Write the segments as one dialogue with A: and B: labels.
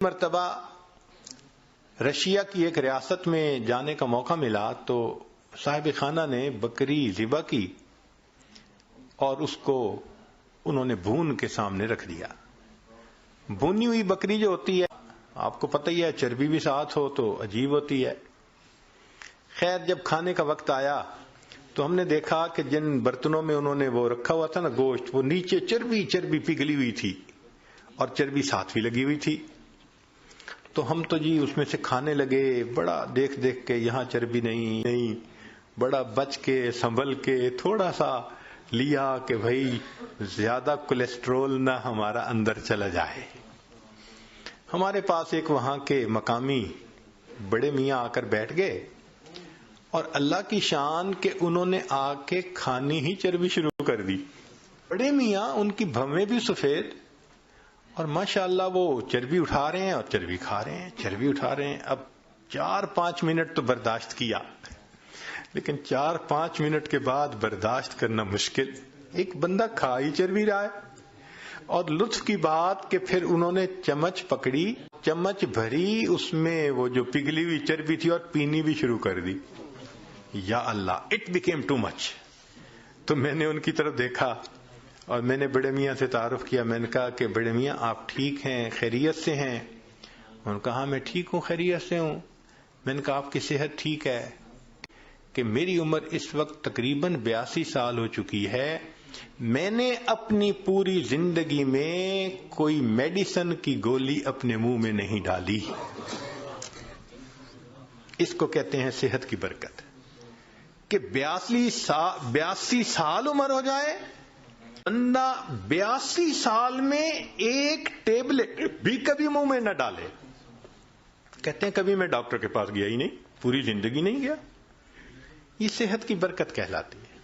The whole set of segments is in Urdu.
A: مرتبہ رشیا کی ایک ریاست میں جانے کا موقع ملا تو صاحب خانہ نے بکری ذبح کی اور اس کو انہوں نے بھون کے سامنے رکھ دیا. بھونی ہوئی بکری جو ہوتی ہے آپ کو پتہ ہی ہے چربی بھی ساتھ ہو تو عجیب ہوتی ہے. خیر جب کھانے کا وقت آیا تو ہم نے دیکھا کہ جن برتنوں میں انہوں نے وہ رکھا ہوا تھا نا گوشت، وہ نیچے چربی پگھلی ہوئی تھی اور چربی ساتھ بھی لگی ہوئی تھی. تو ہم تو جی اس میں سے کھانے لگے، بڑا دیکھ کے یہاں چربی نہیں، بڑا بچ کے سنبھل کے تھوڑا سا لیا کہ بھائی زیادہ کولیسٹرول نہ ہمارا اندر چلا جائے. ہمارے پاس ایک وہاں کے مقامی بڑے میاں آ کر بیٹھ گئے اور اللہ کی شان کہ انہوں نے آ کے کھانی ہی چربی شروع کر دی. بڑے میاں ان کی بھویں بھی سفید اور ماشاءاللہ وہ چربی اٹھا رہے ہیں اور چربی کھا رہے ہیں، چربی اٹھا رہے ہیں. اب 4-5 منٹ تو برداشت کیا، لیکن 4-5 منٹ کے بعد برداشت کرنا مشکل. ایک بندہ کھا ہی چربی رہا ہے. اور لطف کی بات کہ پھر انہوں نے چمچ پکڑی، چمچ بھری اس میں وہ جو پگھلی ہوئی چربی تھی اور پینی بھی شروع کر دی. یا اللہ، اٹ بیکیم ٹو مچ. تو میں نے ان کی طرف دیکھا اور میں نے بڑے میاں سے تعارف کیا. میں نے کہا کہ بڑے میاں آپ ٹھیک ہیں، خیریت سے ہیں؟ انہوں نے کہا ہاں میں ٹھیک ہوں، خیریت سے ہوں. میں نے کہا آپ کی صحت ٹھیک ہے؟ کہ میری عمر اس وقت تقریباً 82 سال ہو چکی ہے. میں نے اپنی پوری زندگی میں کوئی میڈیسن کی گولی اپنے منہ میں نہیں ڈالی. اس کو کہتے ہیں صحت کی برکت. کہ 82 سال عمر ہو جائے، بندہ 82 سال میں ایک ٹیبلٹ بھی کبھی منہ میں نہ ڈالے. کہتے ہیں کبھی میں ڈاکٹر کے پاس گیا ہی نہیں، پوری زندگی نہیں گیا. یہ صحت کی برکت کہلاتی ہے.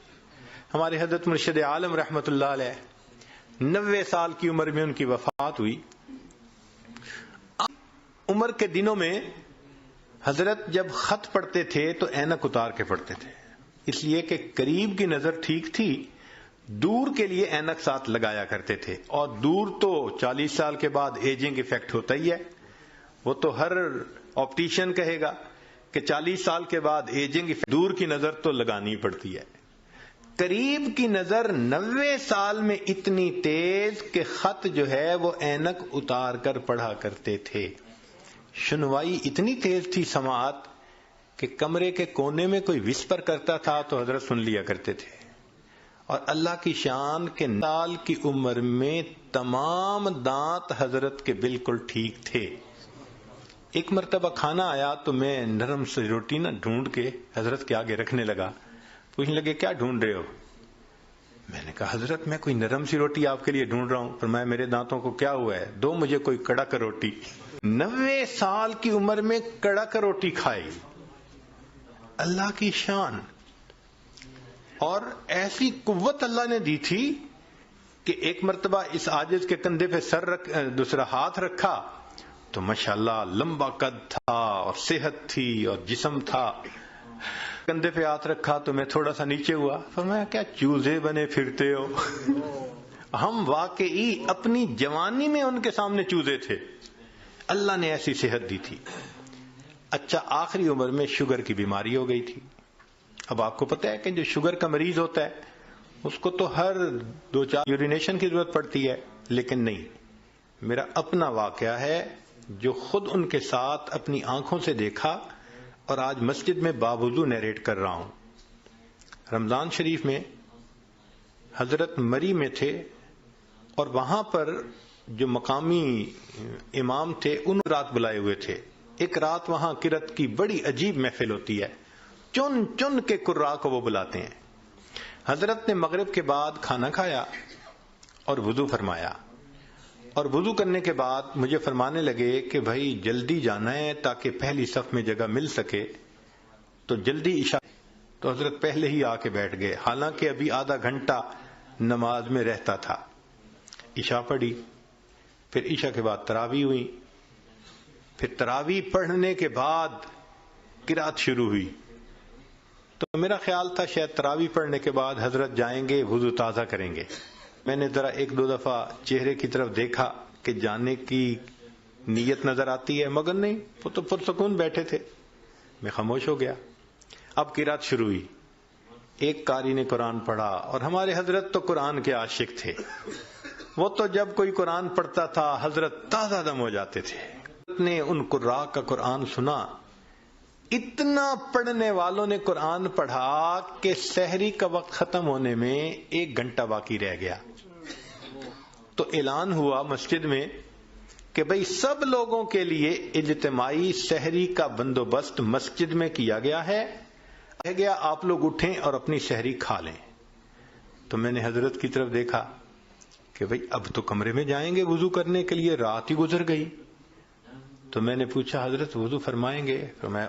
A: ہمارے حضرت مرشد عالم رحمت اللہ علیہ 90 سال کی عمر میں ان کی وفات ہوئی. عمر کے دنوں میں حضرت جب خط پڑھتے تھے تو اینک اتار کے پڑھتے تھے، اس لیے کہ قریب کی نظر ٹھیک تھی، دور کے لیے اینک ساتھ لگایا کرتے تھے. اور دور تو 40 سال کے بعد ایجنگ ایفیکٹ ہوتا ہی ہے. وہ تو ہر آپٹیشین کہے گا کہ 40 سال کے بعد ایجنگ ایفیکٹ، دور کی نظر تو لگانی پڑتی ہے. قریب کی نظر 90 سال میں اتنی تیز کہ خط جو ہے وہ اینک اتار کر پڑھا کرتے تھے. سنوائی اتنی تیز تھی سماعت کہ کمرے کے کونے میں کوئی وسپر کرتا تھا تو حضرت سن لیا کرتے تھے. اور اللہ کی شان کے سال کی عمر میں تمام دانت حضرت کے بالکل ٹھیک تھے. ایک مرتبہ کھانا آیا تو میں نرم سی روٹی نہ ڈھونڈ کے حضرت کے آگے رکھنے لگا. پوچھنے لگے کیا ڈھونڈ رہے ہو؟ میں نے کہا حضرت میں کوئی نرم سی روٹی آپ کے لیے ڈھونڈ رہا ہوں. فرمایا میرے دانتوں کو کیا ہوا ہے، دو مجھے کوئی کڑک روٹی. 90 سال کی عمر میں کڑک روٹی کھائی. اللہ کی شان. اور ایسی قوت اللہ نے دی تھی کہ ایک مرتبہ اس عاجز کے کندھے پہ دوسرا ہاتھ رکھا تو ماشاءاللہ لمبا قد تھا اور صحت تھی اور جسم تھا. کندھے پہ ہاتھ رکھا تو میں تھوڑا سا نیچے ہوا. فرمایا کیا چوزے بنے پھرتے ہو؟ ہم واقعی اپنی جوانی میں ان کے سامنے چوزے تھے. اللہ نے ایسی صحت دی تھی. اچھا آخری عمر میں شوگر کی بیماری ہو گئی تھی. اب آپ کو پتہ ہے کہ جو شوگر کا مریض ہوتا ہے اس کو تو ہر 2-4 یورینیشن کی ضرورت پڑتی ہے، لیکن نہیں. میرا اپنا واقعہ ہے جو خود ان کے ساتھ اپنی آنکھوں سے دیکھا اور آج مسجد میں باوضو نیریٹ کر رہا ہوں. رمضان شریف میں حضرت مری میں تھے اور وہاں پر جو مقامی امام تھے ان رات بلائے ہوئے تھے. ایک رات وہاں قرات کی بڑی عجیب محفل ہوتی ہے، چن چن کے قراء کو وہ بلاتے ہیں. حضرت نے مغرب کے بعد کھانا کھایا اور وضو فرمایا، اور وضو کرنے کے بعد مجھے فرمانے لگے کہ بھائی جلدی جانا ہے تاکہ پہلی صف میں جگہ مل سکے، تو جلدی عشاء. تو حضرت پہلے ہی آ کے بیٹھ گئے، حالانکہ ابھی آدھا گھنٹہ نماز میں رہتا تھا. عشاء پڑھی، پھر عشاء کے بعد تراویح ہوئی، پھر تراویح پڑھنے کے بعد قرات شروع ہوئی. تو میرا خیال تھا شاید تراویح پڑھنے کے بعد حضرت جائیں گے وضو تازہ کریں گے. میں نے ذرا 1-2 دفعہ چہرے کی طرف دیکھا کہ جانے کی نیت نظر آتی ہے مگر نہیں، وہ تو پرسکون بیٹھے تھے. میں خاموش ہو گیا. اب قرات شروع ہوئی. ایک قاری نے قرآن پڑھا، اور ہمارے حضرت تو قرآن کے عاشق تھے. وہ تو جب کوئی قرآن پڑھتا تھا حضرت تازہ دم ہو جاتے تھے. حضرت نے ان قراء کا قرآن سنا. اتنا پڑھنے والوں نے قرآن پڑھا کہ سحری کا وقت ختم ہونے میں 1 گھنٹہ باقی رہ گیا. تو اعلان ہوا مسجد میں کہ بھئی سب لوگوں کے لیے اجتماعی سحری کا بندوبست مسجد میں کیا گیا ہے. کہا گیا آپ لوگ اٹھیں اور اپنی سحری کھا لیں. تو میں نے حضرت کی طرف دیکھا کہ بھئی اب تو کمرے میں جائیں گے وضو کرنے کے لیے، رات ہی گزر گئی. تو میں نے پوچھا حضرت وضو فرمائیں گے؟ فرمایا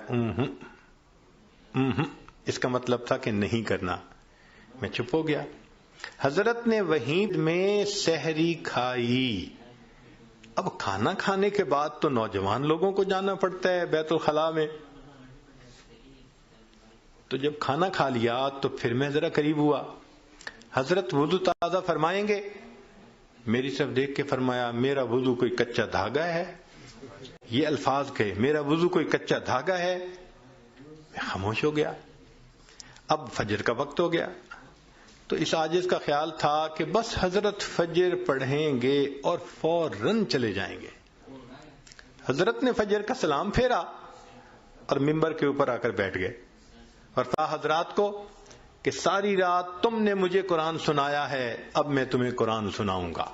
A: اس کا مطلب تھا کہ نہیں کرنا. میں چپ ہو گیا. حضرت نے وہیں میں سحری کھائی. اب کھانا کھانے کے بعد تو نوجوان لوگوں کو جانا پڑتا ہے بیت الخلاء میں. تو جب کھانا کھا لیا تو پھر میں ذرا قریب ہوا. حضرت وضو تازہ فرمائیں گے؟ میری طرف دیکھ کے فرمایا میرا وضو کوئی کچا دھاگا ہے. یہ الفاظ کہے میرا وضو کوئی کچا دھاگا ہے. میں خاموش ہو گیا. اب فجر کا وقت ہو گیا. تو اس عاجز کا خیال تھا کہ بس حضرت فجر پڑھیں گے اور فوراً چلے جائیں گے. حضرت نے فجر کا سلام پھیرا اور ممبر کے اوپر آ کر بیٹھ گئے اور کہا حضرات کو کہ ساری رات تم نے مجھے قرآن سنایا ہے، اب میں تمہیں قرآن سناؤں گا.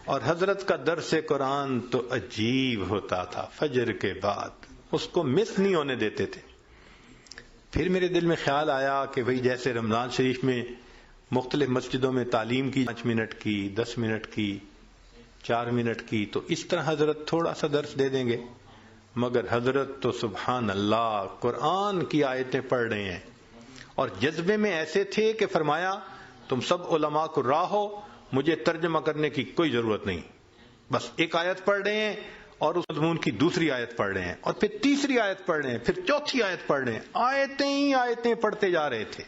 A: اور حضرت کا درس قرآن تو عجیب ہوتا تھا. فجر کے بعد اس کو مس نہیں ہونے دیتے تھے. پھر میرے دل میں خیال آیا کہ بھئی جیسے رمضان شریف میں مختلف مسجدوں میں تعلیم کی 5 منٹ کی، 10 منٹ کی، 4 منٹ کی، تو اس طرح حضرت تھوڑا سا درس دے دیں گے. مگر حضرت تو سبحان اللہ قرآن کی آیتیں پڑھ رہے ہیں اور جذبے میں ایسے تھے کہ فرمایا تم سب علماء کو راہ ہو، مجھے ترجمہ کرنے کی کوئی ضرورت نہیں. بس ایک آیت پڑھ رہے ہیں اور اس مضمون کی دوسری آیت پڑھ رہے ہیں اور پھر تیسری آیت پڑھ رہے ہیں، پھر چوتھی آیت پڑھ رہے ہیں. آیتیں ہی آیتیں پڑھتے جا رہے تھے.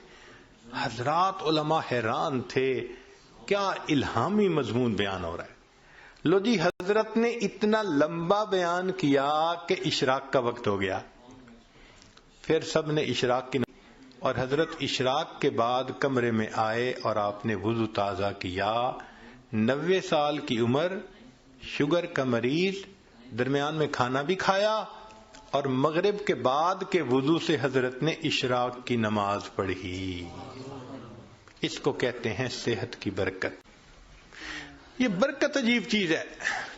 A: حضرات علماء حیران تھے کیا الہامی مضمون بیان ہو رہا ہے. لو جی حضرت نے اتنا لمبا بیان کیا کہ اشراق کا وقت ہو گیا. پھر سب نے اشراق کی اور حضرت اشراق کے بعد کمرے میں آئے اور آپ نے وضو تازہ کیا. 90 سال کی عمر، شوگر کا مریض، درمیان میں کھانا بھی کھایا اور مغرب کے بعد کے وضو سے حضرت نے اشراق کی نماز پڑھی. اس کو کہتے ہیں صحت کی برکت. یہ برکت عجیب چیز ہے.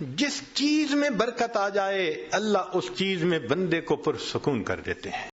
A: جس چیز میں برکت آ جائے اللہ اس چیز میں بندے کو پرسکون کر دیتے ہیں.